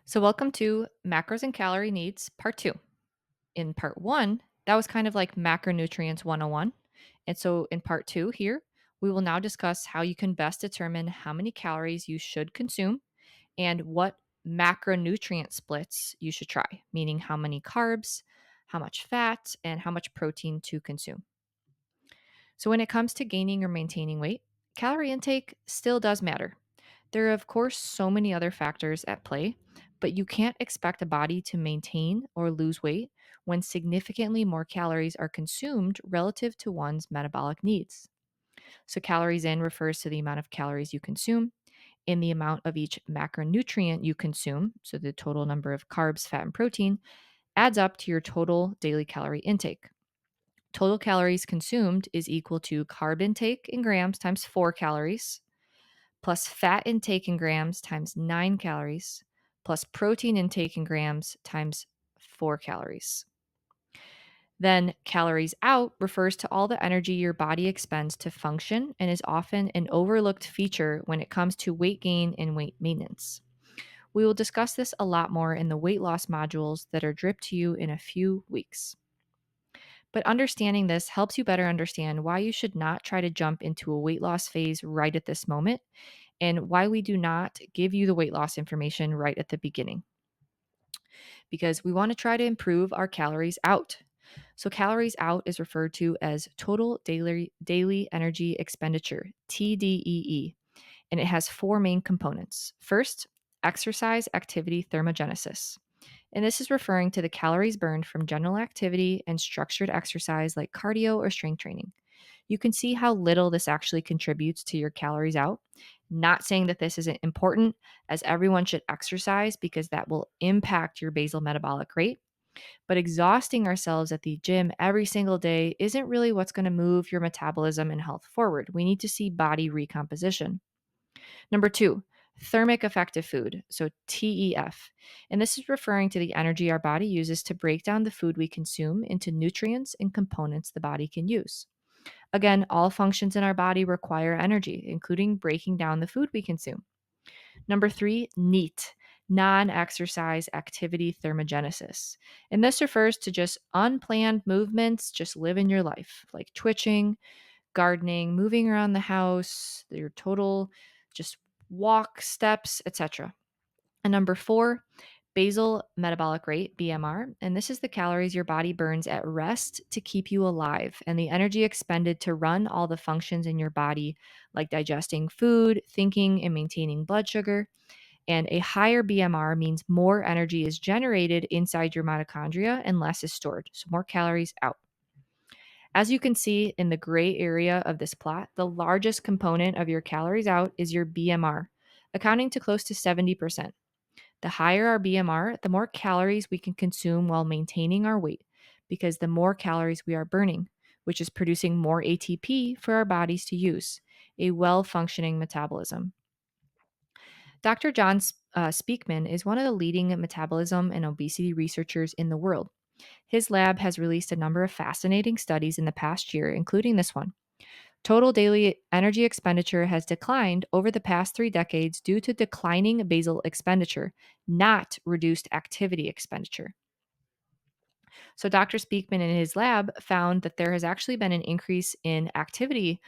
So, welcome to Macros and Calorie Needs Part 2. In Part 1, that was kind of like Macronutrients 101. And so, in Part 2 here, we will now discuss how you can best determine how many calories you should consume and what macronutrient splits you should try, meaning how many carbs, how much fat, and how much protein to consume. So, when it comes to gaining or maintaining weight, calorie intake still does matter. There are, of course, so many other factors at play, but you can't expect a body to maintain or lose weight when significantly more calories are consumed relative to one's metabolic needs. So, calories in refers to the amount of calories you consume, and the amount of each macronutrient you consume, so the total number of carbs, fat, and protein, adds up to your total daily calorie intake. Total calories consumed is equal to carb intake in grams times 4 calories, plus fat intake in grams times 9 calories, plus protein intake in grams times 4 calories. Then, calories out refers to all the energy your body expends to function and is often an overlooked feature when it comes to weight gain and weight maintenance. We will discuss this a lot more in the weight loss modules that are dripped to you in a few weeks. But understanding this helps you better understand why you should not try to jump into a weight loss phase right at this moment and why we do not give you the weight loss information right at the beginning. Because we want to try to improve our calories out. So, calories out is referred to as total daily energy expenditure, TDEE, and it has four main components. First, exercise activity thermogenesis. And this is referring to the calories burned from general activity and structured exercise like cardio or strength training. You can see how little this actually contributes to your calories out. Not saying that this isn't important, as everyone should exercise because that will impact your basal metabolic rate. But exhausting ourselves at the gym every single day isn't really what's going to move your metabolism and health forward. We need to see body recomposition. Number two, thermic effective food, so TEF. And this is referring to the energy our body uses to break down the food we consume into nutrients and components the body can use. Again, all functions in our body require energy, including breaking down the food we consume. Number three, NEAT, non exercise activity thermogenesis. And this refers to just unplanned movements, just living your life, like twitching, gardening, moving around the house, your total just walk, steps, etc. And number four, basal metabolic rate, BMR. And this is the calories your body burns at rest to keep you alive and the energy expended to run all the functions in your body, like digesting food, thinking, and maintaining blood sugar. And a higher BMR means more energy is generated inside your mitochondria and less is stored. So more calories out. As you can see in the gray area of this plot, the largest component of your calories out is your BMR, accounting to close to 70%. The higher our BMR, the more calories we can consume while maintaining our weight, because the more calories we are burning, which is producing more ATP for our bodies to use, a well functioning metabolism. Dr. John Speakman is one of the leading metabolism and obesity researchers in the world. His lab has released a number of fascinating studies in the past year, including this one. Total daily energy expenditure has declined over the past 3 decades due to declining basal expenditure, not reduced activity expenditure. So, Dr. Speakman in his lab found that there has actually been an increase in activity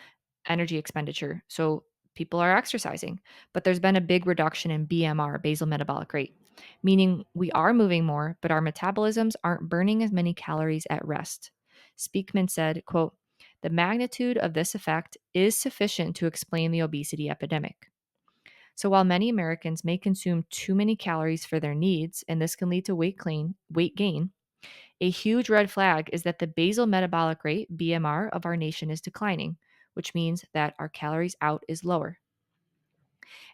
energy expenditure. So, people are exercising, but there's been a big reduction in BMR, basal metabolic rate, meaning we are moving more, but our metabolisms aren't burning as many calories at rest. Speakman said, quote, the magnitude of this effect is sufficient to explain the obesity epidemic. So while many Americans may consume too many calories for their needs, and this can lead to weight gain, a huge red flag is that the basal metabolic rate, BMR, of our nation is declining, which means that our calories out is lower.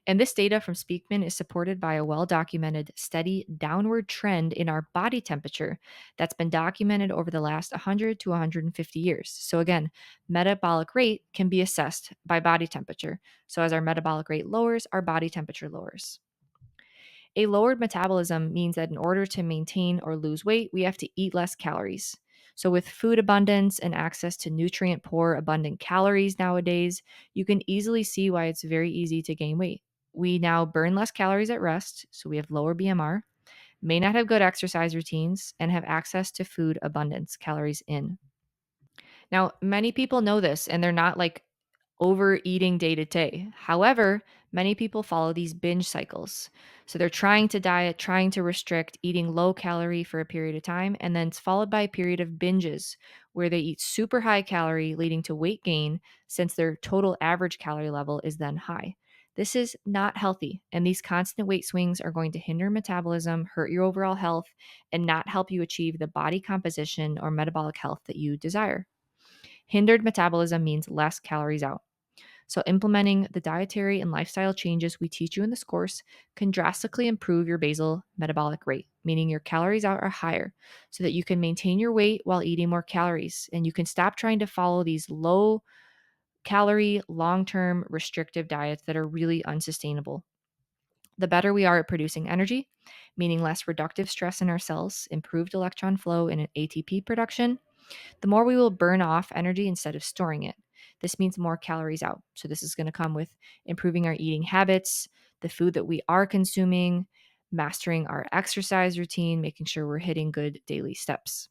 And this data from Speakman is supported by a well documented steady downward trend in our body temperature that's been documented over the last 100 to 150 years. So, again, metabolic rate can be assessed by body temperature. So, as our metabolic rate lowers, our body temperature lowers. A lowered metabolism means that in order to maintain or lose weight, we have to eat less calories. So, with food abundance and access to nutrient poor, abundant calories nowadays, you can easily see why it's very easy to gain weight. We now burn less calories at rest, so we have lower BMR. may not have good exercise routines, and have access to food abundance, calories in. Now, many people know this and they're not like overeating day to day. However, many people follow these binge cycles. So they're trying to diet, trying to restrict, eating low calorie for a period of time, and then it's followed by a period of binges where they eat super high calorie, leading to weight gain since their total average calorie level is then high. This is not healthy, and these constant weight swings are going to hinder metabolism, hurt your overall health, and not help you achieve the body composition or metabolic health that you desire. Hindered metabolism means less calories out. So, implementing the dietary and lifestyle changes we teach you in this course can drastically improve your basal metabolic rate, meaning your calories out are higher, so that you can maintain your weight while eating more calories. And you can stop trying to follow these low calorie, long term restrictive diets that are really unsustainable. The better we are at producing energy, meaning less reductive stress in our cells, improved electron flow, and ATP production, the more we will burn off energy instead of storing it. This means more calories out. So, this is going to come with improving our eating habits, the food that we are consuming, mastering our exercise routine, making sure we're hitting good daily steps.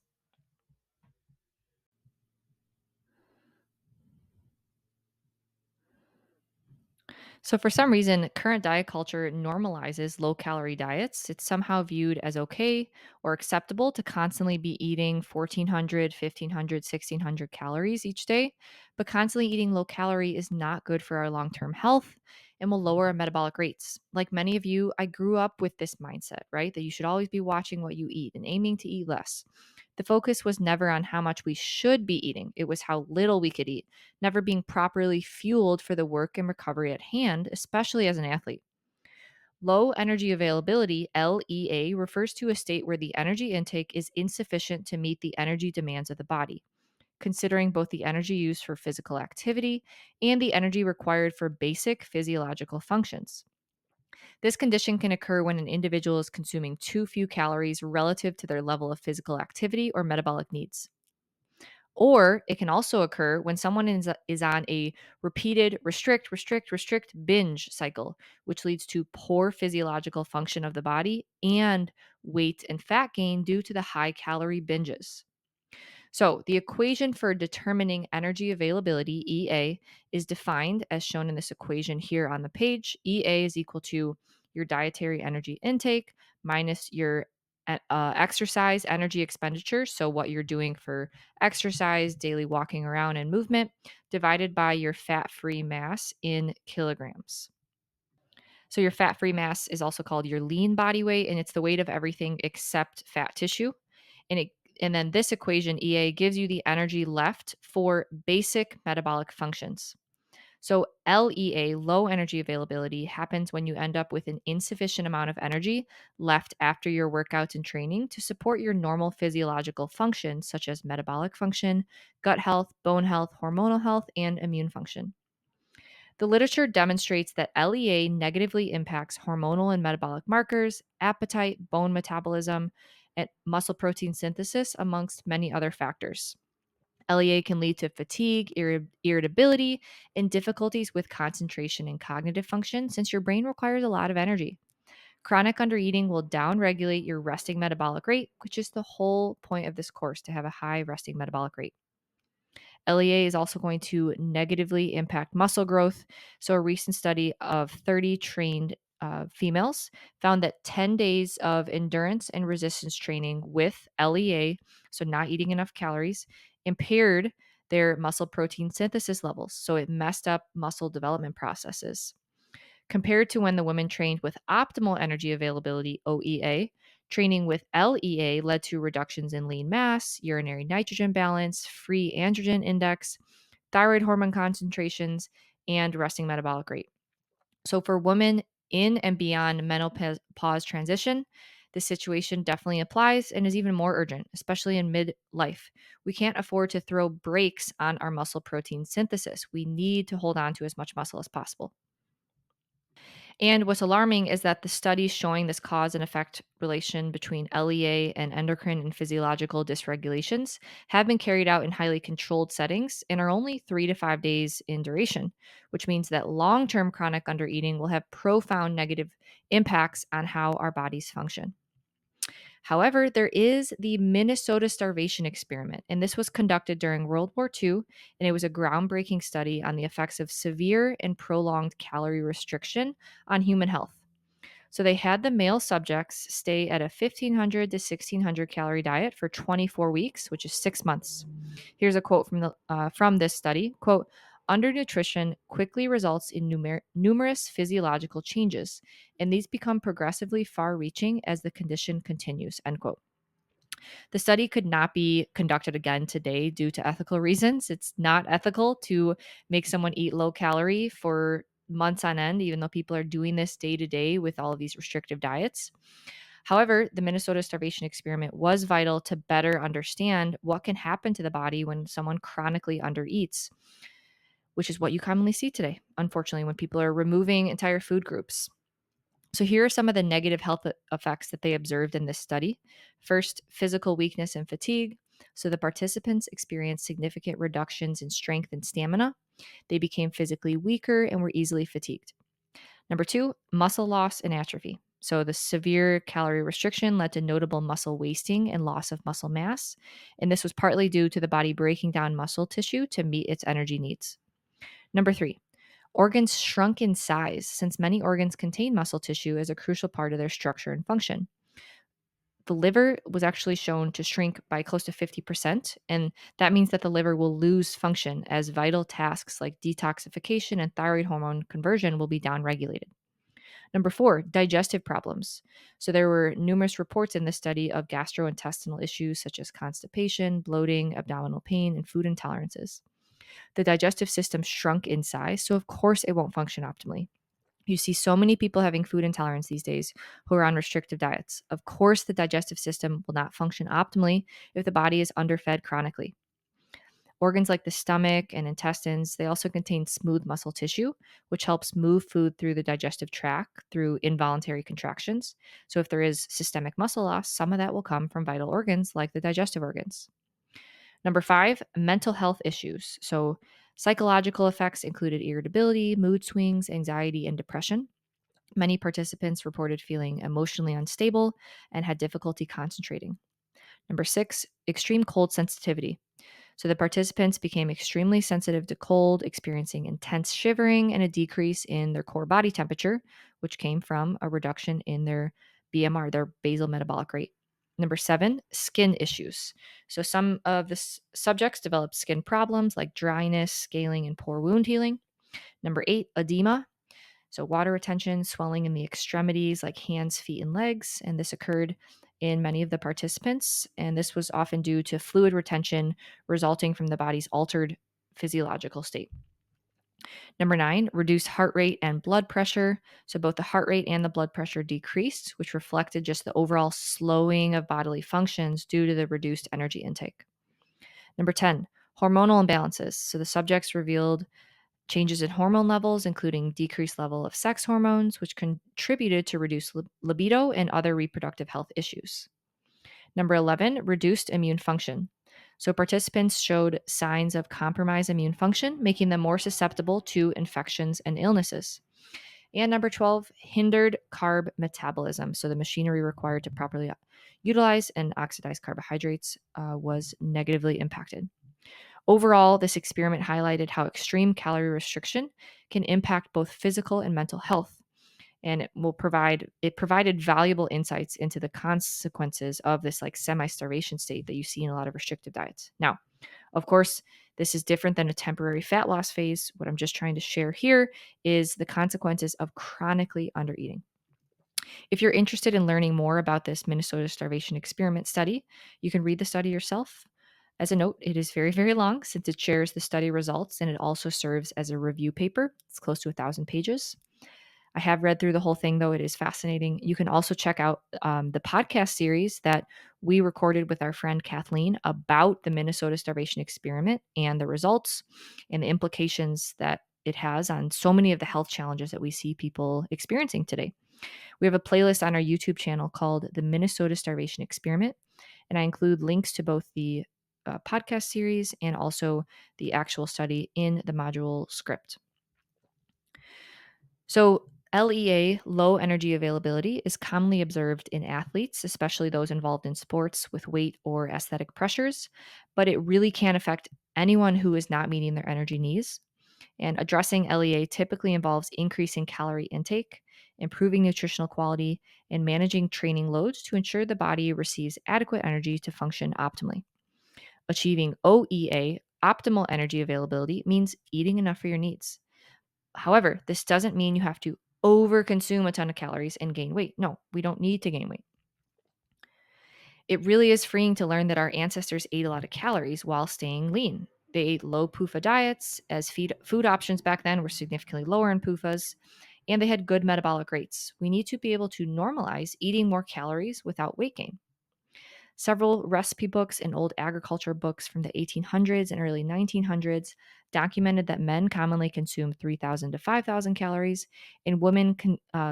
So, for some reason, current diet culture normalizes low calorie diets. It's somehow viewed as okay or acceptable to constantly be eating 1,400, 1,500, 1,600 calories each day. But constantly eating low calorie is not good for our long term health and will lower our metabolic rates. Like many of you, I grew up with this mindset, right? That you should always be watching what you eat and aiming to eat less. The focus was never on how much we should be eating, it was how little we could eat, never being properly fueled for the work and recovery at hand, especially as an athlete. Low energy availability, LEA, refers to a state where the energy intake is insufficient to meet the energy demands of the body, considering both the energy used for physical activity and the energy required for basic physiological functions. This condition can occur when an individual is consuming too few calories relative to their level of physical activity or metabolic needs. Or it can also occur when someone is on a repeated restrict, restrict, restrict binge cycle, which leads to poor physiological function of the body and weight and fat gain due to the high calorie binges. So, the equation for determining energy availability, EA, is defined as shown in this equation here on the page. EA is equal to your dietary energy intake minus your exercise energy expenditure. So, what you're doing for exercise, daily walking around, and movement, divided by your fat free mass in kilograms. So, your fat free mass is also called your lean body weight, and it's the weight of everything except fat tissue. And it and then this equation EA gives you the energy left for basic metabolic functions. So LEA, low energy availability, happens when you end up with an insufficient amount of energy left after your workouts and training to support your normal physiological functions such as metabolic function, gut health, bone health, hormonal health, and immune function. The literature demonstrates that LEA negatively impacts hormonal and metabolic markers, appetite, bone metabolism, and muscle protein synthesis, amongst many other factors. LEA can lead to fatigue, irritability, and difficulties with concentration and cognitive function since your brain requires a lot of energy. Chronic undereating will downregulate your resting metabolic rate, which is the whole point of this course to have a high resting metabolic rate. LEA is also going to negatively impact muscle growth. So, a recent study of 30 trained females found that 10 days of endurance and resistance training with LEA, so not eating enough calories, impaired their muscle protein synthesis levels. So, it messed up muscle development processes. Compared to when the women trained with optimal energy availability, OEA, training with LEA led to reductions in lean mass, urinary nitrogen balance, free androgen index, thyroid hormone concentrations, and resting metabolic rate. So, for women in and beyond menopause transition, this situation definitely applies and is even more urgent, especially in midlife. We can't afford to throw brakes on our muscle protein synthesis. We need to hold on to as much muscle as possible. And what's alarming is that the studies showing this cause and effect relation between LEA and endocrine and physiological dysregulations have been carried out in highly controlled settings and are only 3 to 5 days in duration, which means that long term chronic undereating will have profound negative impacts on how our bodies function. However, there is the Minnesota starvation experiment, and this was conducted during World War II, and it was a groundbreaking study on the effects of severe and prolonged calorie restriction on human health. So they had the male subjects stay at a 1,500 to 1,600 calorie diet for 24 weeks, which is 6 months. Here's a quote from this study. Quote, undernutrition quickly results in numerous physiological changes, and these become progressively far-reaching as the condition continues, end quote. The study could not be conducted again today due to ethical reasons. It's not ethical to make someone eat low calorie for months on end, even though people are doing this day to day with all of these restrictive diets. However, the Minnesota starvation experiment was vital to better understand what can happen to the body when someone chronically undereats, which is what you commonly see today, unfortunately, when people are removing entire food groups. So, here are some of the negative health effects that they observed in this study. First, physical weakness and fatigue. So, the participants experienced significant reductions in strength and stamina. They became physically weaker and were easily fatigued. Number two, muscle loss and atrophy. So, the severe calorie restriction led to notable muscle wasting and loss of muscle mass. And this was partly due to the body breaking down muscle tissue to meet its energy needs. Number three, organs shrunk in size since many organs contain muscle tissue as a crucial part of their structure and function. The liver was actually shown to shrink by close to 50%, and that means that the liver will lose function as vital tasks like detoxification and thyroid hormone conversion will be downregulated. Number four, digestive problems. So there were numerous reports in this study of gastrointestinal issues such as constipation, bloating, abdominal pain, and food intolerances. The digestive system shrunk in size, so of course it won't function optimally. You see so many people having food intolerance these days who are on restrictive diets. Of course, the digestive system will not function optimally if the body is underfed chronically. Organs like the stomach and intestines, they also contain smooth muscle tissue, which helps move food through the digestive tract through involuntary contractions. So if there is systemic muscle loss, some of that will come from vital organs like the digestive organs. Number five, mental health issues. So psychological effects included irritability, mood swings, anxiety, and depression. Many participants reported feeling emotionally unstable and had difficulty concentrating. Number six, extreme cold sensitivity. So the participants became extremely sensitive to cold, experiencing intense shivering and a decrease in their core body temperature, which came from a reduction in their BMR, their basal metabolic rate. Number seven, skin issues. So some of the subjects developed skin problems like dryness, scaling, and poor wound healing. Number eight, edema. So, water retention, swelling in the extremities like hands, feet, and legs. And this occurred in many of the participants. And this was often due to fluid retention resulting from the body's altered physiological state. Number nine, reduced heart rate and blood pressure. So, both the heart rate and the blood pressure decreased, which reflected just the overall slowing of bodily functions due to the reduced energy intake. Number 10, hormonal imbalances. So, the subjects revealed changes in hormone levels, including decreased level of sex hormones, which contributed to reduced libido and other reproductive health issues. Number 11, reduced immune function. So participants showed signs of compromised immune function, making them more susceptible to infections and illnesses. And number 12, hindered carb metabolism. So the machinery required to properly utilize and oxidize carbohydrates was negatively impacted. Overall, this experiment highlighted how extreme calorie restriction can impact both physical and mental health, and it provided valuable insights into the consequences of this like semi-starvation state that you see in a lot of restrictive diets. Now, of course, this is different than a temporary fat loss phase. What I'm just trying to share here is the consequences of chronically undereating. If you're interested in learning more about this Minnesota starvation experiment study, you can read the study yourself. As a note, it is very, very long since it shares the study results and it also serves as a review paper. It's close to 1,000 pages. I have read through the whole thing, though. It is fascinating. You can also check out the podcast series that we recorded with our friend Kathleen about the Minnesota starvation experiment and the results and the implications that it has on so many of the health challenges that we see people experiencing today. We have a playlist on our YouTube channel called the Minnesota Starvation Experiment, and I include links to both the podcast series and also the actual study in the module script. So, LEA, low energy availability, is commonly observed in athletes, especially those involved in sports with weight or aesthetic pressures, but it really can affect anyone who is not meeting their energy needs. And addressing LEA typically involves increasing calorie intake, improving nutritional quality, and managing training loads to ensure the body receives adequate energy to function optimally. Achieving OEA, optimal energy availability, means eating enough for your needs. However, this doesn't mean you have to overconsume a ton of calories and gain weight. No, we don't need to gain weight. It really is freeing to learn that our ancestors ate a lot of calories while staying lean. They ate low PUFA diets, as food options back then were significantly lower in PUFAs, and they had good metabolic rates. We need to be able to normalize eating more calories without weight gain. Several recipe books and old agriculture books from the 1800s and early 1900s documented that men commonly consume 3,000 to 5,000 calories, and women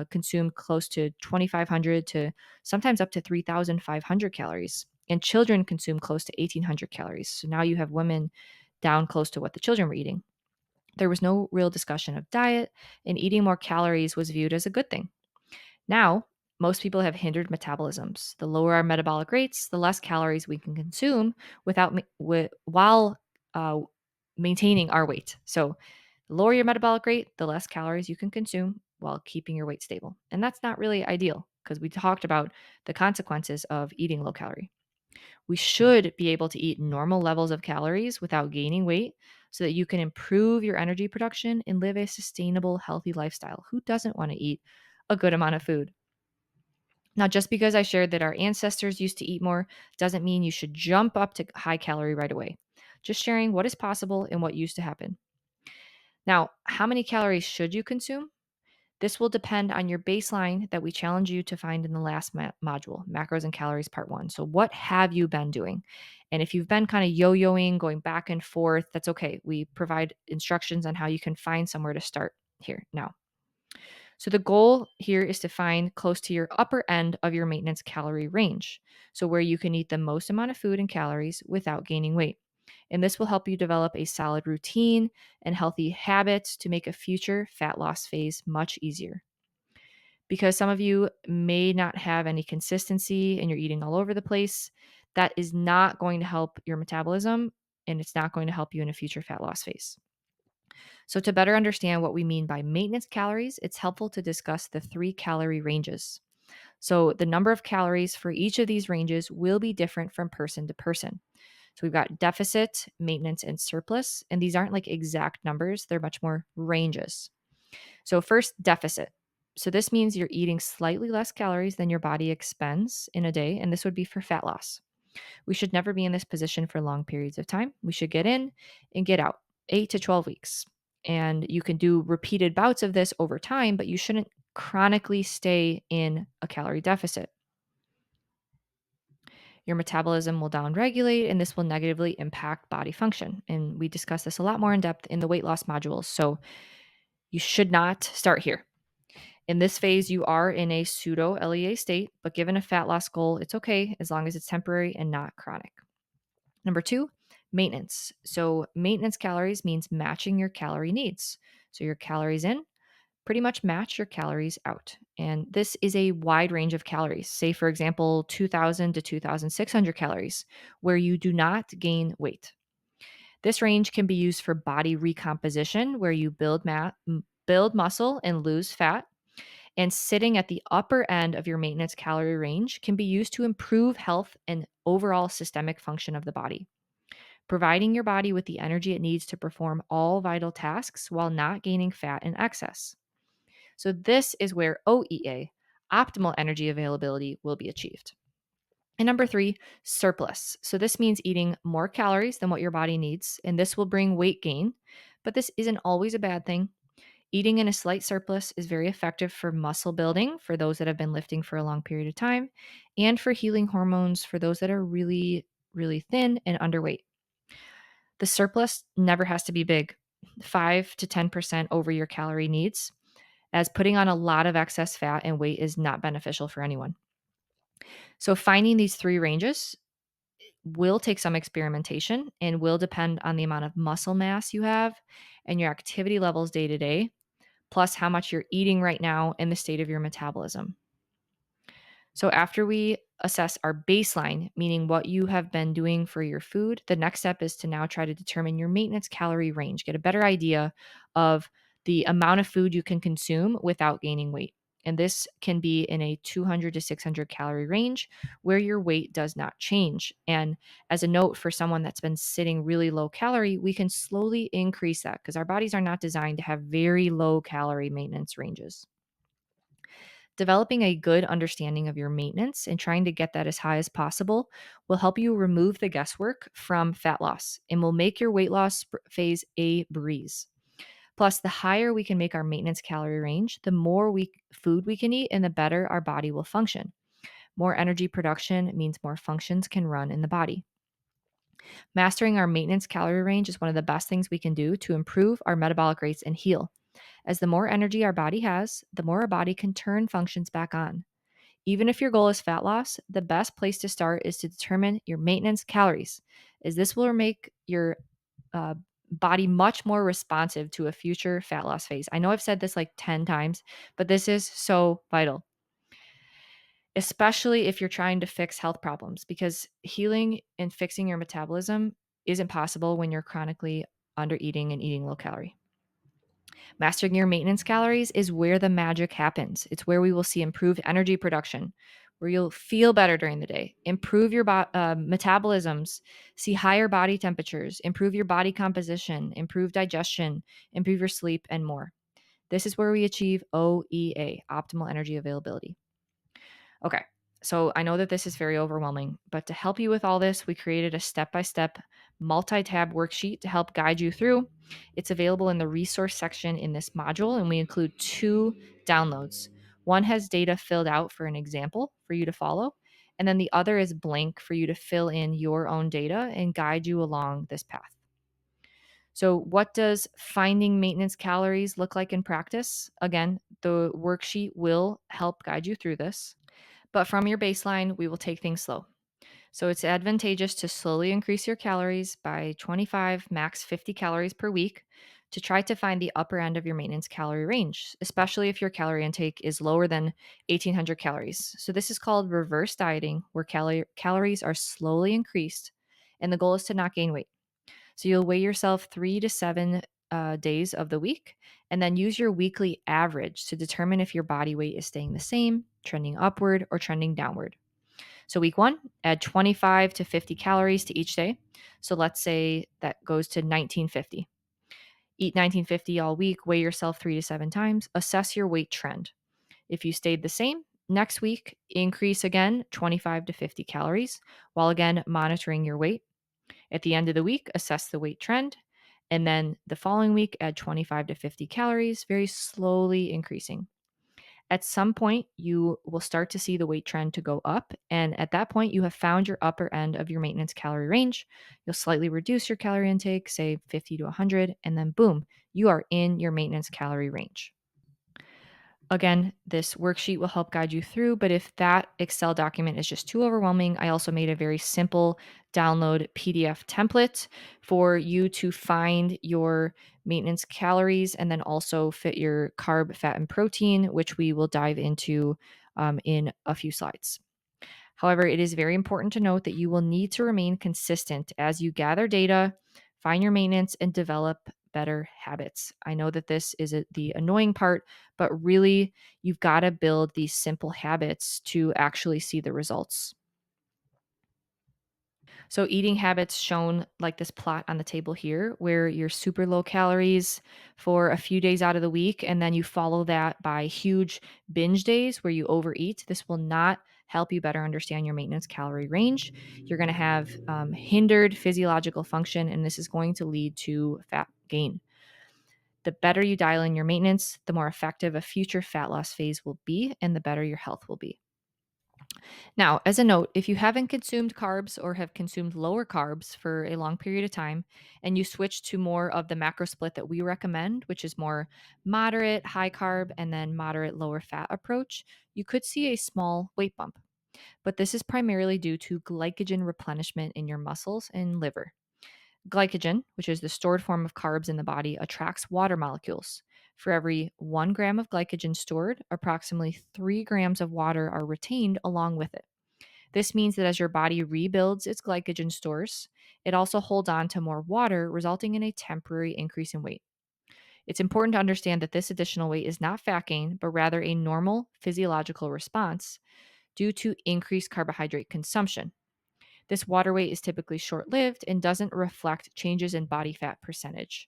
consume close to 2,500 to sometimes up to 3,500 calories. And children consume close to 1,800 calories. So now you have women down close to what the children were eating. There was no real discussion of diet, and eating more calories was viewed as a good thing. Now, most people have hindered metabolisms. The lower our metabolic rates, the less calories we can consume while uh, maintaining our weight. So, the lower your metabolic rate, the less calories you can consume while keeping your weight stable. And that's not really ideal because we talked about the consequences of eating low calorie. We should be able to eat normal levels of calories without gaining weight so that you can improve your energy production and live a sustainable, healthy lifestyle. Who doesn't want to eat a good amount of food? Now, just because I shared that our ancestors used to eat more doesn't mean you should jump up to high calorie right away. Just sharing what is possible and what used to happen. Now, how many calories should you consume? This will depend on your baseline that we challenge you to find in the last module, Macros and Calories Part 1. So, what have you been doing? And if you've been kind of yo yoing, going back and forth, that's okay. We provide instructions on how you can find somewhere to start here now. So the goal here is to find close to your upper end of your maintenance calorie range. So where you can eat the most amount of food and calories without gaining weight. And this will help you develop a solid routine and healthy habits to make a future fat loss phase much easier. Because some of you may not have any consistency and you're eating all over the place, that is not going to help your metabolism and it's not going to help you in a future fat loss phase. So, to better understand what we mean by maintenance calories, it's helpful to discuss the 3 calorie ranges. So, the number of calories for each of these ranges will be different from person to person. So, we've got deficit, maintenance, and surplus. And these aren't like exact numbers, they're much more ranges. So, first, deficit. So, this means you're eating slightly less calories than your body expends in a day, and this would be for fat loss. We should never be in this position for long periods of time. We should get in and get out, 8 to 12 weeks. And you can do repeated bouts of this over time, but you shouldn't chronically stay in a calorie deficit. Your metabolism will downregulate, and this will negatively impact body function. And we discuss this a lot more in depth in the weight loss modules. So you should not start here. In this phase, you are in a pseudo LEA state, but given a fat loss goal, it's okay as long as it's temporary and not chronic. Number 2, maintenance. So, maintenance calories means matching your calorie needs. So, your calories in pretty much match your calories out. And this is a wide range of calories. Say, for example, 2,000 to 2,600 calories, where you do not gain weight. This range can be used for body recomposition, where you build muscle and lose fat. And sitting at the upper end of your maintenance calorie range can be used to improve health and overall systemic function of the body, providing your body with the energy it needs to perform all vital tasks while not gaining fat in excess. So, this is where OEA, optimal energy availability, will be achieved. And number 3, surplus. So, this means eating more calories than what your body needs, and this will bring weight gain, but this isn't always a bad thing. Eating in a slight surplus is very effective for muscle building for those that have been lifting for a long period of time, and for healing hormones for those that are really, really thin and underweight. The surplus never has to be big, 5 to 10% over your calorie needs, as putting on a lot of excess fat and weight is not beneficial for anyone. So, finding these 3 ranges will take some experimentation and will depend on the amount of muscle mass you have and your activity levels day to day. plus how much you're eating right now and the state of your metabolism. So, after we assess our baseline, meaning what you have been doing for your food, the next step is to now try to determine your maintenance calorie range, get a better idea of the amount of food you can consume without gaining weight. And this can be in a 200 to 600 calorie range where your weight does not change. And as a note for someone that's been sitting really low calorie, we can slowly increase that because our bodies are not designed to have very low calorie maintenance ranges. Developing a good understanding of your maintenance and trying to get that as high as possible will help you remove the guesswork from fat loss and will make your weight loss phase a breeze. Plus, the higher we can make our maintenance calorie range, the more food we can eat and the better our body will function. More energy production means more functions can run in the body. Mastering our maintenance calorie range is one of the best things we can do to improve our metabolic rates and heal. As the more energy our body has, the more our body can turn functions back on. Even if your goal is fat loss, the best place to start is to determine your maintenance calories, as this will make your uh, body much more responsive to a future fat loss phase. I know I've said this like 10 times, but this is so vital, especially if you're trying to fix health problems, because healing and fixing your metabolism isn't possible when you're chronically under eating and eating low calorie. Mastering your maintenance calories is where the magic happens. It's where we will see improved energy production, where you'll feel better during the day, improve your metabolisms, see higher body temperatures, improve your body composition, improve digestion, improve your sleep, and more. This is where we achieve OEA, optimal energy availability. Okay, so I know that this is very overwhelming, but to help you with all this, we created a step-by-step multi-tab worksheet to help guide you through. It's available in the resource section in this module, and we include 2 downloads. One has data filled out for an example for you to follow, and then the other is blank for you to fill in your own data and guide you along this path. So, what does finding maintenance calories look like in practice? Again, the worksheet will help guide you through this. But from your baseline, we will take things slow. So it's advantageous to slowly increase your calories by 25, max 50 calories per week to try to find the upper end of your maintenance calorie range, especially if your calorie intake is lower than 1800 calories. So this is called reverse dieting, where calories are slowly increased, and the goal is to not gain weight. So you'll weigh yourself 3 to 7 days of the week, and then use your weekly average to determine if your body weight is staying the same, trending upward, or trending downward. So, week 1, add 25 to 50 calories to each day. So, let's say that goes to 1950. Eat 1950 all week, weigh yourself 3 to 7 times, assess your weight trend. If you stayed the same, next week, increase again 25 to 50 calories while again monitoring your weight. At the end of the week, assess the weight trend. And then the following week, add 25 to 50 calories, very slowly increasing. At some point, you will start to see the weight trend to go up. And at that point, you have found your upper end of your maintenance calorie range. You'll slightly reduce your calorie intake, say 50 to 100, and then boom, you are in your maintenance calorie range. Again, this worksheet will help guide you through, but if that Excel document is just too overwhelming, I also made a very simple download PDF template for you to find your maintenance calories and then also fit your carb, fat, and protein, which we will dive into in a few slides. However, it is very important to note that you will need to remain consistent as you gather data, find your maintenance, and develop better habits. I know that this is the annoying part, but really, you've got to build these simple habits to actually see the results. So, eating habits shown like this plot on the table here, where you're super low calories for a few days out of the week, and then you follow that by huge binge days where you overeat. This will not help you better understand your maintenance calorie range. You're going to have hindered physiological function, and this is going to lead to fat gain. The better you dial in your maintenance, the more effective a future fat loss phase will be, and the better your health will be. Now, as a note, if you haven't consumed carbs or have consumed lower carbs for a long period of time, and you switch to more of the macro split that we recommend, which is more moderate, high carb, and then moderate, lower fat approach, you could see a small weight bump. But this is primarily due to glycogen replenishment in your muscles and liver. Glycogen, which is the stored form of carbs in the body, attracts water molecules. For every 1 gram of glycogen stored, approximately 3 grams of water are retained along with it. This means that as your body rebuilds its glycogen stores, it also holds on to more water, resulting in a temporary increase in weight. It's important to understand that this additional weight is not fat gain, but rather a normal physiological response due to increased carbohydrate consumption. This water weight is typically short lived and doesn't reflect changes in body fat percentage.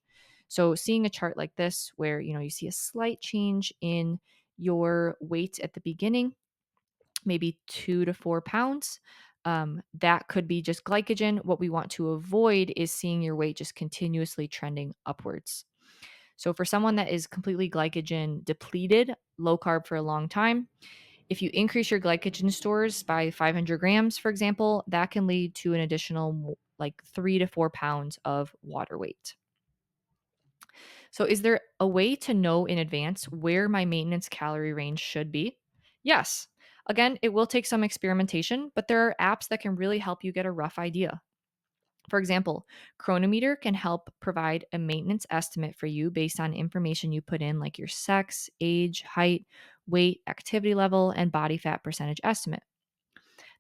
So, seeing a chart like this, where you see a slight change in your weight at the beginning, maybe 2 to 4 pounds, that could be just glycogen. What we want to avoid is seeing your weight just continuously trending upwards. So, for someone that is completely glycogen depleted, low carb for a long time, if you increase your glycogen stores by 500 grams, for example, that can lead to an additional like 3 to 4 pounds of water weight. So, is there a way to know in advance where my maintenance calorie range should be? Yes. Again, it will take some experimentation, but there are apps that can really help you get a rough idea. For example, Chronometer can help provide a maintenance estimate for you based on information you put in, like your sex, age, height, weight, activity level, and body fat percentage estimate.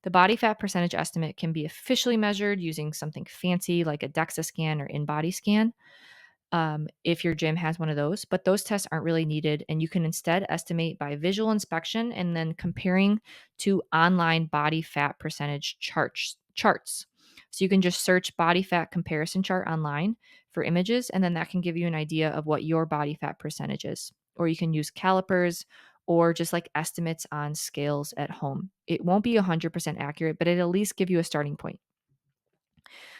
The body fat percentage estimate can be officially measured using something fancy like a DEXA scan or InBody scan, if your gym has one of those. But those tests aren't really needed, and you can instead estimate by visual inspection and then comparing to online body fat percentage charts. So you can just search body fat comparison chart online for images, and then that can give you an idea of what your body fat percentage is. Or you can use calipers or just like estimates on scales at home. It won't be 100% accurate, but it'll at least give you a starting point.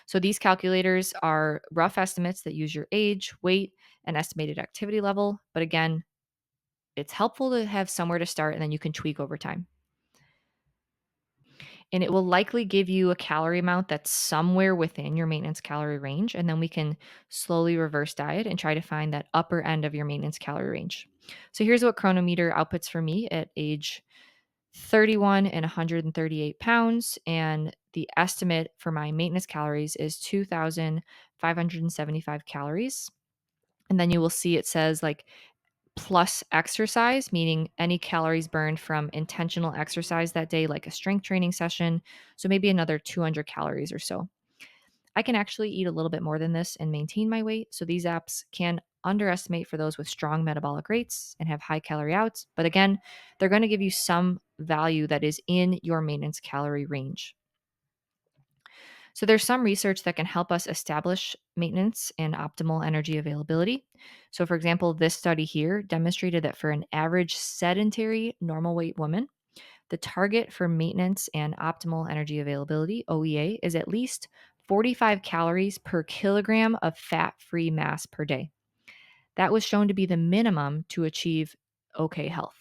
So these calculators are rough estimates that use your age, weight, and estimated activity level. But again, it's helpful to have somewhere to start and then you can tweak over time. And it will likely give you a calorie amount that's somewhere within your maintenance calorie range. And then we can slowly reverse diet and try to find that upper end of your maintenance calorie range. So here's what Chronometer outputs for me at age 31 and 138 pounds. And the estimate for my maintenance calories is 2,575 calories. And then you will see it says like plus exercise, meaning any calories burned from intentional exercise that day, like a strength training session. So maybe another 200 calories or so. I can actually eat a little bit more than this and maintain my weight. So these apps can underestimate for those with strong metabolic rates and have high calorie outs. But again, they're going to give you some value that is in your maintenance calorie range. So there's some research that can help us establish maintenance and optimal energy availability. So for example, this study here demonstrated that for an average sedentary normal weight woman, the target for maintenance and optimal energy availability, OEA, is at least 45 calories per kilogram of fat-free mass per day. That was shown to be the minimum to achieve okay health.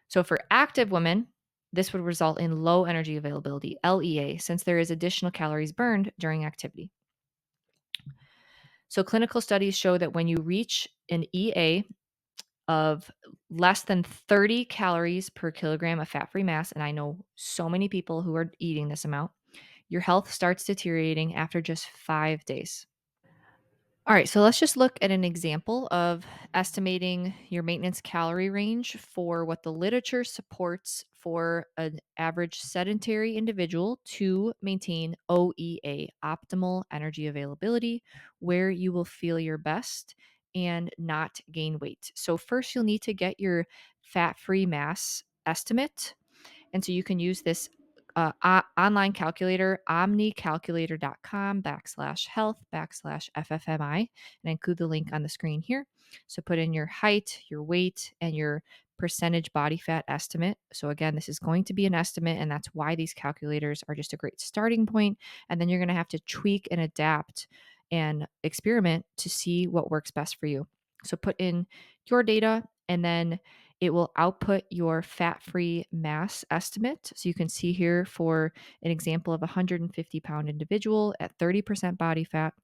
So for active women, this would result in low energy availability, LEA, since there is additional calories burned during activity. So clinical studies show that when you reach an EA of less than 30 calories per kilogram of fat-free mass, and I know so many people who are eating this amount, your health starts deteriorating after just 5 days. All right, so let's just look at an example of estimating your maintenance calorie range for what the literature supports for an average sedentary individual to maintain OEA, optimal energy availability, where you will feel your best and not gain weight. So, first, you'll need to get your fat free mass estimate. And so you can use this online calculator, omnicalculator.com/health/FFMI, and I include the link on the screen here. So put in your height, your weight, and your percentage body fat estimate. So again, this is going to be an estimate, and that's why these calculators are just a great starting point. And then you're going to have to tweak and adapt and experiment to see what works best for you. So put in your data, and then it will output your fat-free mass estimate. So you can see here for an example of a 150-pound individual at 30% body fat,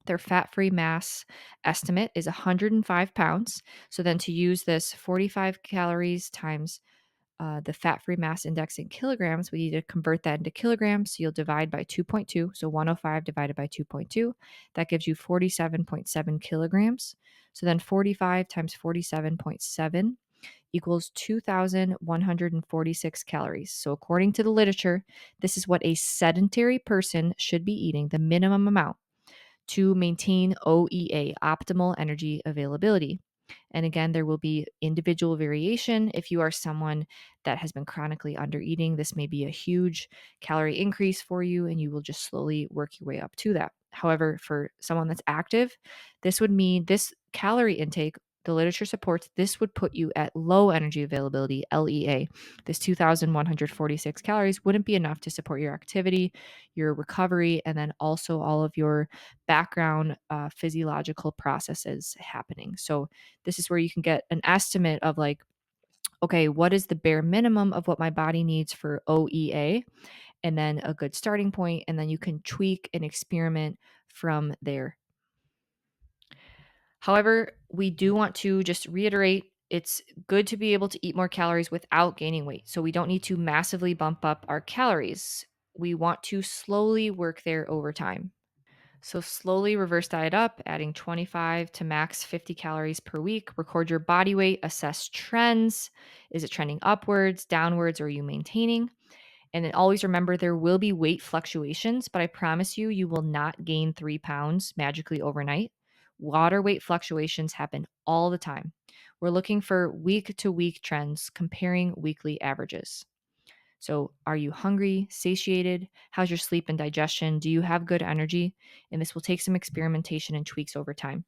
their fat-free mass estimate is 105 pounds. So then to use this 45 calories times the fat-free mass index in kilograms, we need to convert that into kilograms. So you'll divide by 2.2. So 105 divided by 2.2, that gives you 47.7 kilograms. So then 45 times 47.7 equals 2,146 calories. So according to the literature, this is what a sedentary person should be eating, the minimum amount, to maintain OEA, optimal energy availability. And again, there will be individual variation. If you are someone that has been chronically undereating, this may be a huge calorie increase for you, and you will just slowly work your way up to that. However, for someone that's active, this would mean this calorie intake, the literature supports this would put you at low energy availability, LEA. This 2,146 calories wouldn't be enough to support your activity, your recovery, and then also all of your background physiological processes happening. So this is where you can get an estimate of like, okay, what is the bare minimum of what my body needs for OEA? And then a good starting point, and then you can tweak and experiment from there. However, we do want to just reiterate it's good to be able to eat more calories without gaining weight. So we don't need to massively bump up our calories. We want to slowly work there over time. So slowly reverse diet up, adding 25 to max 50 calories per week. Record your body weight, assess trends. Is it trending upwards, downwards, or are you maintaining? And then always remember there will be weight fluctuations, but I promise you, you will not gain 3 pounds magically overnight. Water weight fluctuations happen all the time. We're looking for week to week trends, comparing weekly averages. So, are you hungry, satiated? How's your sleep and digestion? Do you have good energy? And this will take some experimentation and tweaks over time.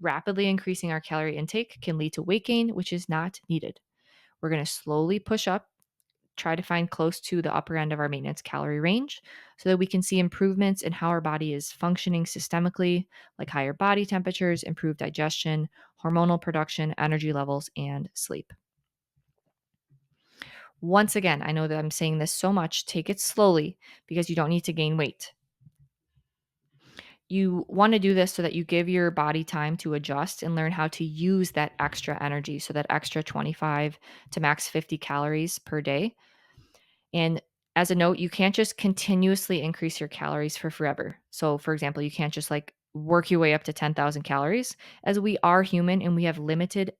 Rapidly increasing our calorie intake can lead to weight gain, which is not needed. We're going to slowly push up, try to find close to the upper end of our maintenance calorie range so that we can see improvements in how our body is functioning systemically, like higher body temperatures, improved digestion, hormonal production, energy levels, and sleep. Once again, I know that I'm saying this so much, take it slowly because you don't need to gain weight. You want to do this so that you give your body time to adjust and learn how to use that extra energy. So, that extra 25 to max 50 calories per day. And as a note, you can't just continuously increase your calories for forever. So, for example, you can't just like work your way up to 10,000 calories, as we are human and we have limited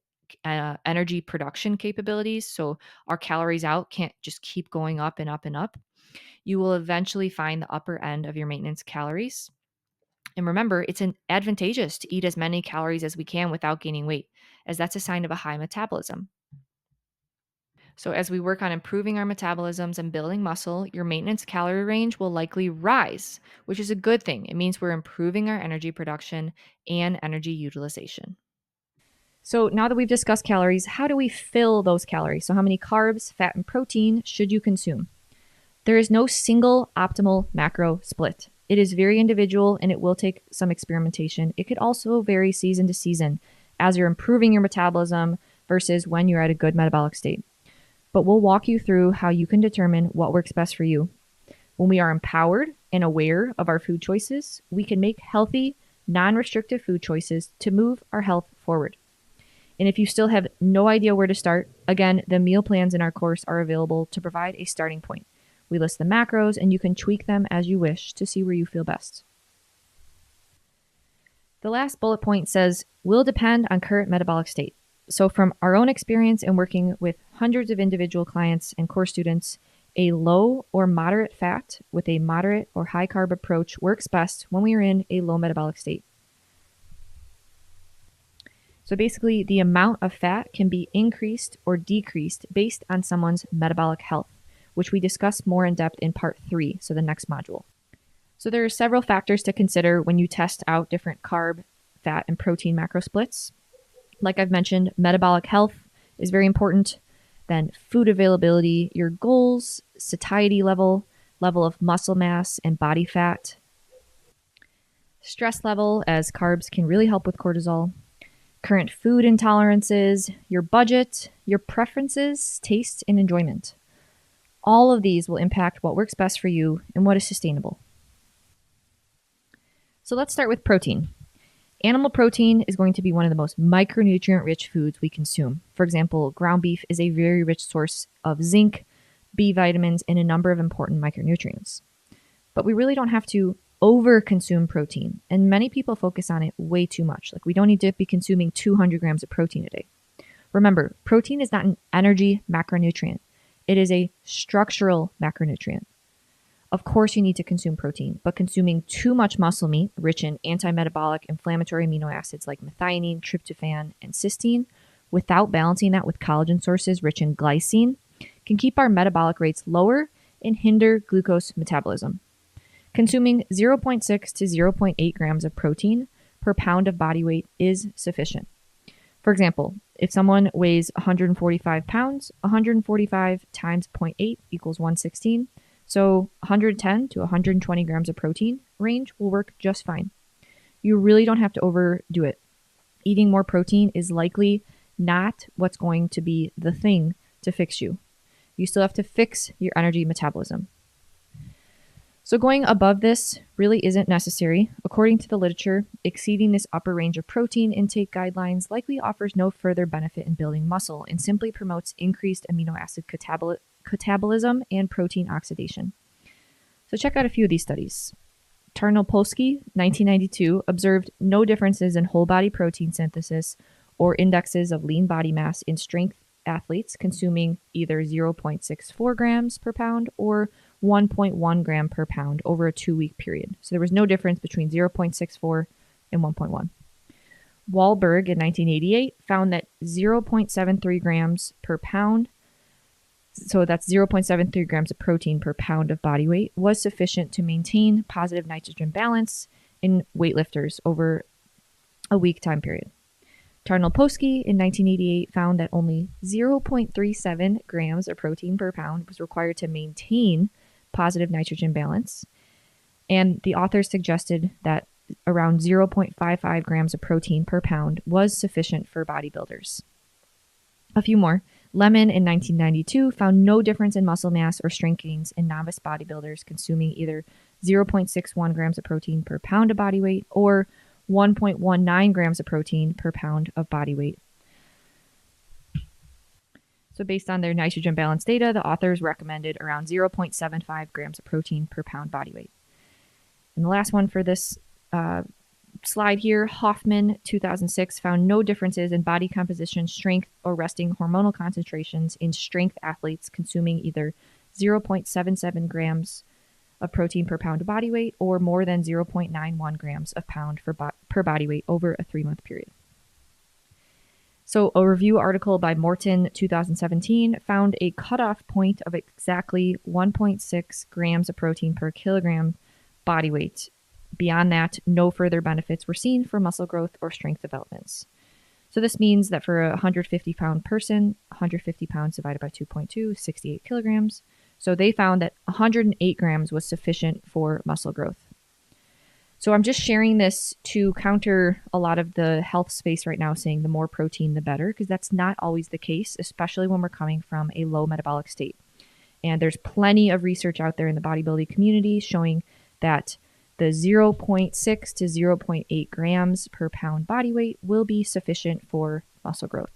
energy production capabilities. So, our calories out can't just keep going up and up and up. You will eventually find the upper end of your maintenance calories. And remember, it's advantageous to eat as many calories as we can without gaining weight, as that's a sign of a high metabolism. So, as we work on improving our metabolisms and building muscle, your maintenance calorie range will likely rise, which is a good thing. It means we're improving our energy production and energy utilization. So, now that we've discussed calories, how do we fill those calories? So, how many carbs, fat, and protein should you consume? There is no single optimal macro split. It is very individual and it will take some experimentation. It could also vary season to season as you're improving your metabolism versus when you're at a good metabolic state. But we'll walk you through how you can determine what works best for you. When we are empowered and aware of our food choices, we can make healthy, non-restrictive food choices to move our health forward. And if you still have no idea where to start, again, the meal plans in our course are available to provide a starting point. We list the macros and you can tweak them as you wish to see where you feel best. The last bullet point says, will depend on current metabolic state. So from our own experience in working with hundreds of individual clients and course students, a low or moderate fat with a moderate or high carb approach works best when we are in a low metabolic state. So basically, the amount of fat can be increased or decreased based on someone's metabolic health, which we discuss more in depth in part 3, so the next module. So there are several factors to consider when you test out different carb, fat, and protein macro splits. Like I've mentioned, metabolic health is very important. Then food availability, your goals, satiety level, level of muscle mass and body fat, stress level, as carbs can really help with cortisol, current food intolerances, your budget, your preferences, taste, and enjoyment. All of these will impact what works best for you and what is sustainable. So let's start with protein. Animal protein is going to be one of the most micronutrient-rich foods we consume. For example, ground beef is a very rich source of zinc, B vitamins, and a number of important micronutrients. But we really don't have to over-consume protein, and many people focus on it way too much. Like, we don't need to be consuming 200 grams of protein a day. Remember, protein is not an energy macronutrient. It is a structural macronutrient. Of course, you need to consume protein, but consuming too much muscle meat, rich in anti-metabolic inflammatory amino acids like methionine, tryptophan, and cysteine, without balancing that with collagen sources rich in glycine, can keep our metabolic rates lower and hinder glucose metabolism. Consuming 0.6 to 0.8 grams of protein per pound of body weight is sufficient. For example, if someone weighs 145 pounds, 145 times 0.8 equals 116. So 110 to 120 grams of protein range will work just fine. You really don't have to overdo it. Eating more protein is likely not what's going to be the thing to fix you. You still have to fix your energy metabolism. So going above this really isn't necessary. According to the literature, exceeding this upper range of protein intake guidelines likely offers no further benefit in building muscle and simply promotes increased amino acid catabolism and protein oxidation. So check out a few of these studies. Tarnopolsky, 1992, observed no differences in whole body protein synthesis or indexes of lean body mass in strength athletes consuming either 0.64 grams per pound or 1.1 gram per pound over a 2-week period. So there was no difference between 0.64 and 1.1. Wahlberg in 1988 found that 0.73 grams per pound, so that's 0.73 grams of protein per pound of body weight, was sufficient to maintain positive nitrogen balance in weightlifters over a week time period. Tarnopolsky in 1988 found that only 0.37 grams of protein per pound was required to maintain positive nitrogen balance, and the authors suggested that around 0.55 grams of protein per pound was sufficient for bodybuilders. A few more. Lemon in 1992 found no difference in muscle mass or strength gains in novice bodybuilders consuming either 0.61 grams of protein per pound of body weight or 1.19 grams of protein per pound of body weight. So based on their nitrogen balance data, the authors recommended around 0.75 grams of protein per pound body weight. And the last one for this slide here, Hoffman, 2006, found no differences in body composition, strength, or resting hormonal concentrations in strength athletes consuming either 0.77 grams of protein per pound of body weight or more than 0.91 grams of pound per body weight over a 3-month period. So a review article by Morton, 2017, found a cutoff point of exactly 1.6 grams of protein per kilogram body weight. Beyond that, no further benefits were seen for muscle growth or strength developments. So this means that for a 150-pound person, 150 pounds divided by 2.2, 68 kilograms. So they found that 108 grams was sufficient for muscle growth. So I'm just sharing this to counter a lot of the health space right now saying the more protein, the better, because that's not always the case, especially when we're coming from a low metabolic state. And there's plenty of research out there in the bodybuilding community showing that the 0.6 to 0.8 grams per pound body weight will be sufficient for muscle growth.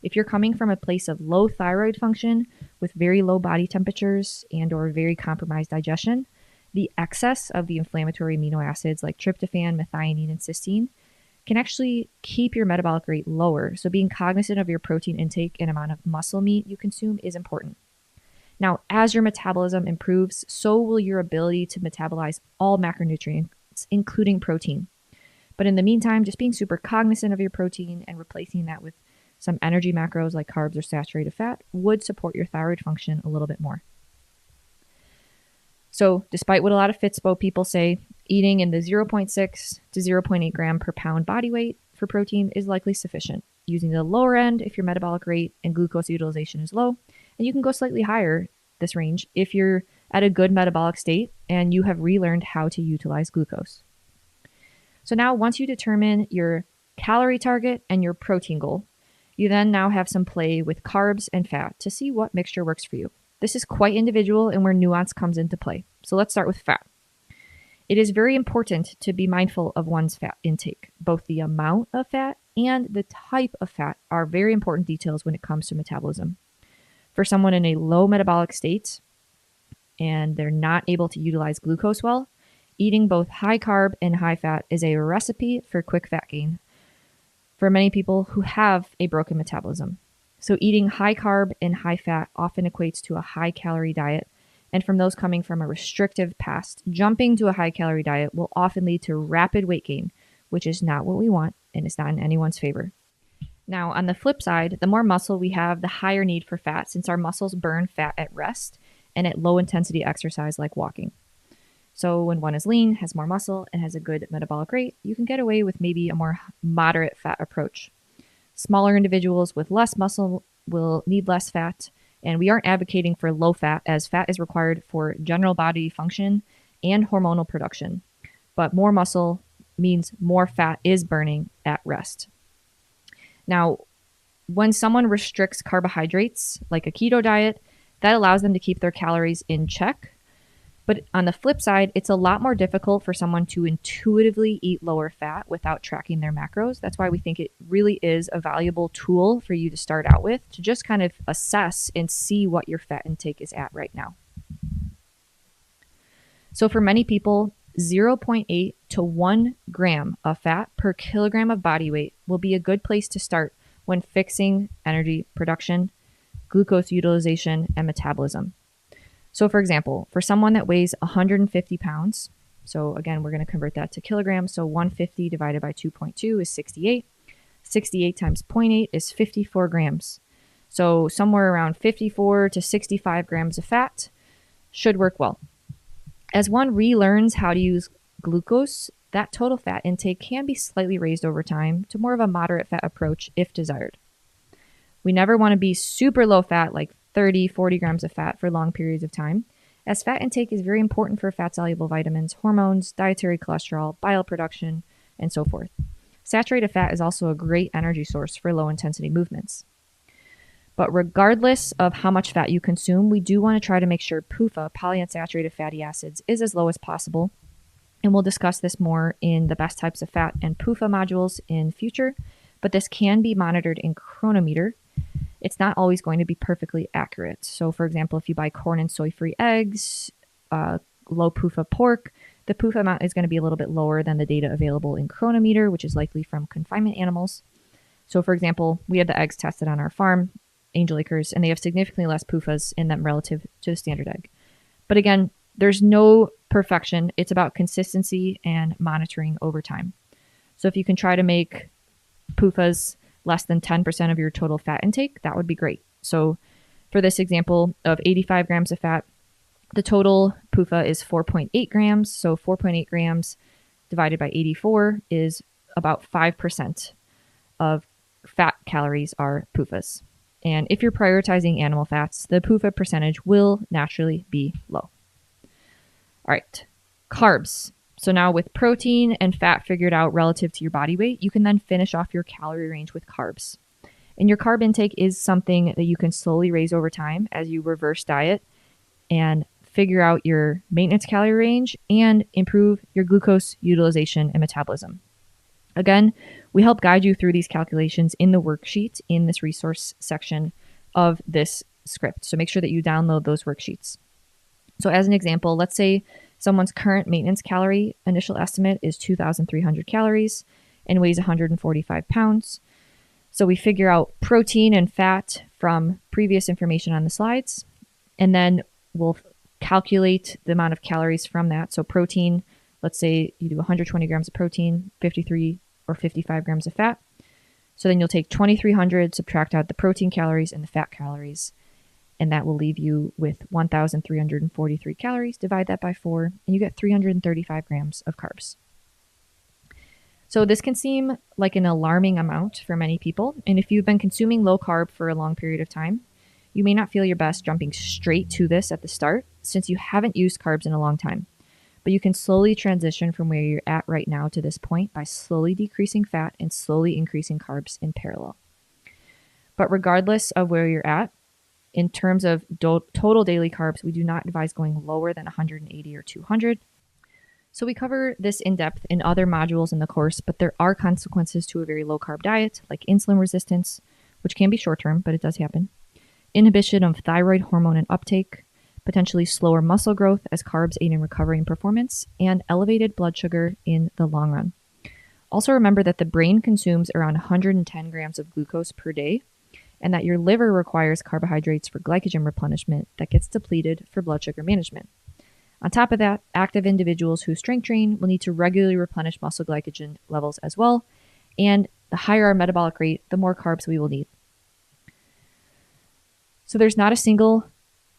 If you're coming from a place of low thyroid function with very low body temperatures and or very compromised digestion, the excess of the inflammatory amino acids like tryptophan, methionine, and cysteine can actually keep your metabolic rate lower. So being cognizant of your protein intake and amount of muscle meat you consume is important. Now, as your metabolism improves, so will your ability to metabolize all macronutrients, including protein. But in the meantime, just being super cognizant of your protein and replacing that with some energy macros like carbs or saturated fat would support your thyroid function a little bit more. So despite what a lot of Fitspo people say, eating in the 0.6 to 0.8 gram per pound body weight for protein is likely sufficient. Using the lower end if your metabolic rate and glucose utilization is low, and you can go slightly higher this range if you're at a good metabolic state and you have relearned how to utilize glucose. So now once you determine your calorie target and your protein goal, you then now have some play with carbs and fat to see what mixture works for you. This is quite individual and where nuance comes into play. So let's start with fat. It is very important to be mindful of one's fat intake. Both the amount of fat and the type of fat are very important details when it comes to metabolism. For someone in a low metabolic state and they're not able to utilize glucose well, eating both high carb and high fat is a recipe for quick fat gain for many people who have a broken metabolism. So eating high carb and high fat often equates to a high calorie diet. And from those coming from a restrictive past, jumping to a high calorie diet will often lead to rapid weight gain, which is not what we want and it's not in anyone's favor. Now, on the flip side, the more muscle we have, the higher need for fat, since our muscles burn fat at rest and at low intensity exercise like walking. So when one is lean, has more muscle, and has a good metabolic rate, you can get away with maybe a more moderate fat approach. Smaller individuals with less muscle will need less fat, and we aren't advocating for low fat, as fat is required for general body function and hormonal production. But more muscle means more fat is burning at rest. Now, when someone restricts carbohydrates, like a keto diet, that allows them to keep their calories in check. But on the flip side, it's a lot more difficult for someone to intuitively eat lower fat without tracking their macros. That's why we think it really is a valuable tool for you to start out with, to just kind of assess and see what your fat intake is at right now. So for many people, 0.8 to 1 gram of fat per kilogram of body weight will be a good place to start when fixing energy production, glucose utilization, and metabolism. So for example, for someone that weighs 150 pounds, so again, we're going to convert that to kilograms. So 150 divided by 2.2 is 68. 68 times 0.8 is 54 grams. So somewhere around 54 to 65 grams of fat should work well. As one relearns how to use glucose, that total fat intake can be slightly raised over time to more of a moderate fat approach if desired. We never want to be super low fat, like 30, 40 grams of fat for long periods of time, as fat intake is very important for fat-soluble vitamins, hormones, dietary cholesterol, bile production, and so forth. Saturated fat is also a great energy source for low-intensity movements. But regardless of how much fat you consume, we do want to try to make sure PUFA, polyunsaturated fatty acids, is as low as possible. And we'll discuss this more in the best types of fat and PUFA modules in future, but this can be monitored in Chronometer. It's not always going to be perfectly accurate. So for example, if you buy corn and soy-free eggs, low PUFA pork, the PUFA amount is going to be a little bit lower than the data available in Chronometer, which is likely from confinement animals. So for example, we had the eggs tested on our farm, Angel Acres, and they have significantly less PUFAs in them relative to the standard egg. But again, there's no perfection. It's about consistency and monitoring over time. So if you can try to make PUFAs less than 10% of your total fat intake, that would be great. So for this example of 85 grams of fat, the total PUFA is 4.8 grams. So 4.8 grams divided by 84 is about 5% of fat calories are PUFAs. And if you're prioritizing animal fats, the PUFA percentage will naturally be low. All right, carbs. So now with protein and fat figured out relative to your body weight, you can then finish off your calorie range with carbs. And your carb intake is something that you can slowly raise over time as you reverse diet and figure out your maintenance calorie range and improve your glucose utilization and metabolism. Again, we help guide you through these calculations in the worksheet in this resource section of this script. So make sure that you download those worksheets. So as an example, let's say someone's current maintenance calorie initial estimate is 2,300 calories and weighs 145 pounds. So we figure out protein and fat from previous information on the slides, and then we'll calculate the amount of calories from that. So protein, let's say you do 120 grams of protein, 53 or 55 grams of fat. So then you'll take 2,300, subtract out the protein calories and the fat calories, and that will leave you with 1,343 calories. Divide that by 4, and you get 335 grams of carbs. So this can seem like an alarming amount for many people, and if you've been consuming low carb for a long period of time, you may not feel your best jumping straight to this at the start, since you haven't used carbs in a long time. But you can slowly transition from where you're at right now to this point by slowly decreasing fat and slowly increasing carbs in parallel. But regardless of where you're at, in terms of total daily carbs, we do not advise going lower than 180 or 200. So we cover this in depth in other modules in the course, but there are consequences to a very low carb diet, like insulin resistance, which can be short term, but it does happen, inhibition of thyroid hormone and uptake, potentially slower muscle growth as carbs aid in recovery and performance, and elevated blood sugar in the long run. Also remember that the brain consumes around 110 grams of glucose per day, and that your liver requires carbohydrates for glycogen replenishment that gets depleted for blood sugar management. On top of that, active individuals who strength train will need to regularly replenish muscle glycogen levels as well, and the higher our metabolic rate, the more carbs we will need. So there's not a single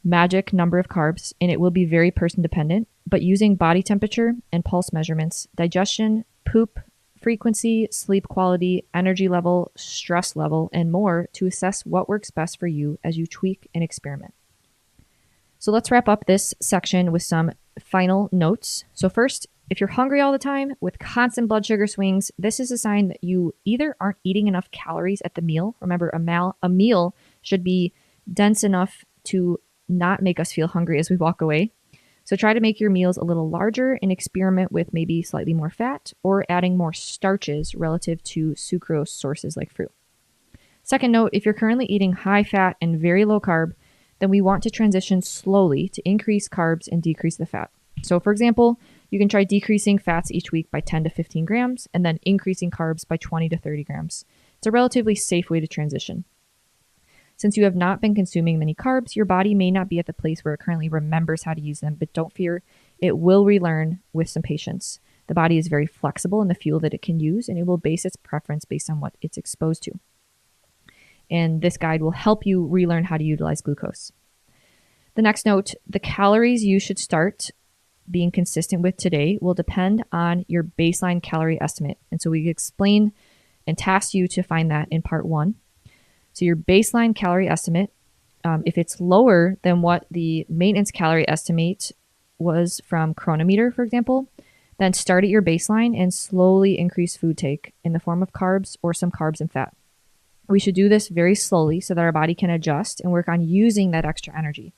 magic number of carbs, and it will be very person dependent, but using body temperature and pulse measurements, digestion, poop frequency, sleep quality, energy level, stress level, and more to assess what works best for you as you tweak and experiment. So let's wrap up this section with some final notes. So first, if you're hungry all the time with constant blood sugar swings, this is a sign that you either aren't eating enough calories at the meal. Remember, a meal should be dense enough to not make us feel hungry as we walk away. So try to make your meals a little larger and experiment with maybe slightly more fat or adding more starches relative to sucrose sources like fruit. Second note, if you're currently eating high fat and very low carb, then we want to transition slowly to increase carbs and decrease the fat. So for example, you can try decreasing fats each week by 10 to 15 grams and then increasing carbs by 20 to 30 grams. It's a relatively safe way to transition. Since you have not been consuming many carbs, your body may not be at the place where it currently remembers how to use them, but don't fear, it will relearn with some patience. The body is very flexible in the fuel that it can use, and it will base its preference based on what it's exposed to. And this guide will help you relearn how to utilize glucose. The next note, the calories you should start being consistent with today will depend on your baseline calorie estimate. And so we explain and task you to find that in part 1. So your baseline calorie estimate, if it's lower than what the maintenance calorie estimate was from Chronometer, for example, then start at your baseline and slowly increase food take in the form of carbs or some carbs and fat. We should do this very slowly so that our body can adjust and work on using that extra energy.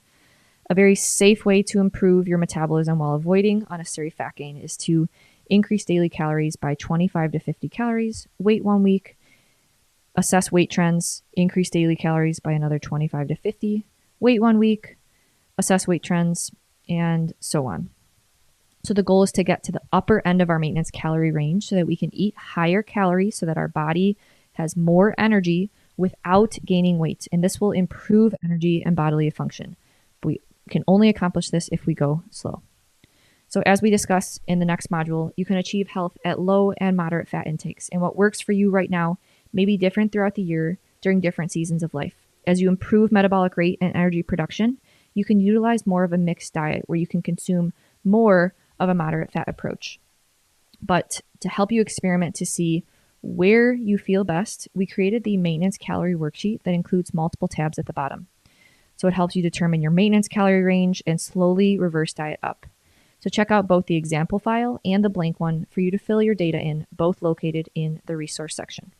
A very safe way to improve your metabolism while avoiding unnecessary fat gain is to increase daily calories by 25 to 50 calories, wait 1 week, assess weight trends, increase daily calories by another 25 to 50, wait 1 week, assess weight trends, and so on. So the goal is to get to the upper end of our maintenance calorie range so that we can eat higher calories so that our body has more energy without gaining weight. And this will improve energy and bodily function. We can only accomplish this if we go slow. So as we discuss in the next module, you can achieve health at low and moderate fat intakes. And what works for you right now may be different throughout the year during different seasons of life. As you improve metabolic rate and energy production, you can utilize more of a mixed diet where you can consume more of a moderate fat approach. But to help you experiment to see where you feel best, we created the maintenance calorie worksheet that includes multiple tabs at the bottom. So it helps you determine your maintenance calorie range and slowly reverse diet up. So check out both the example file and the blank one for you to fill your data in, both located in the resource section.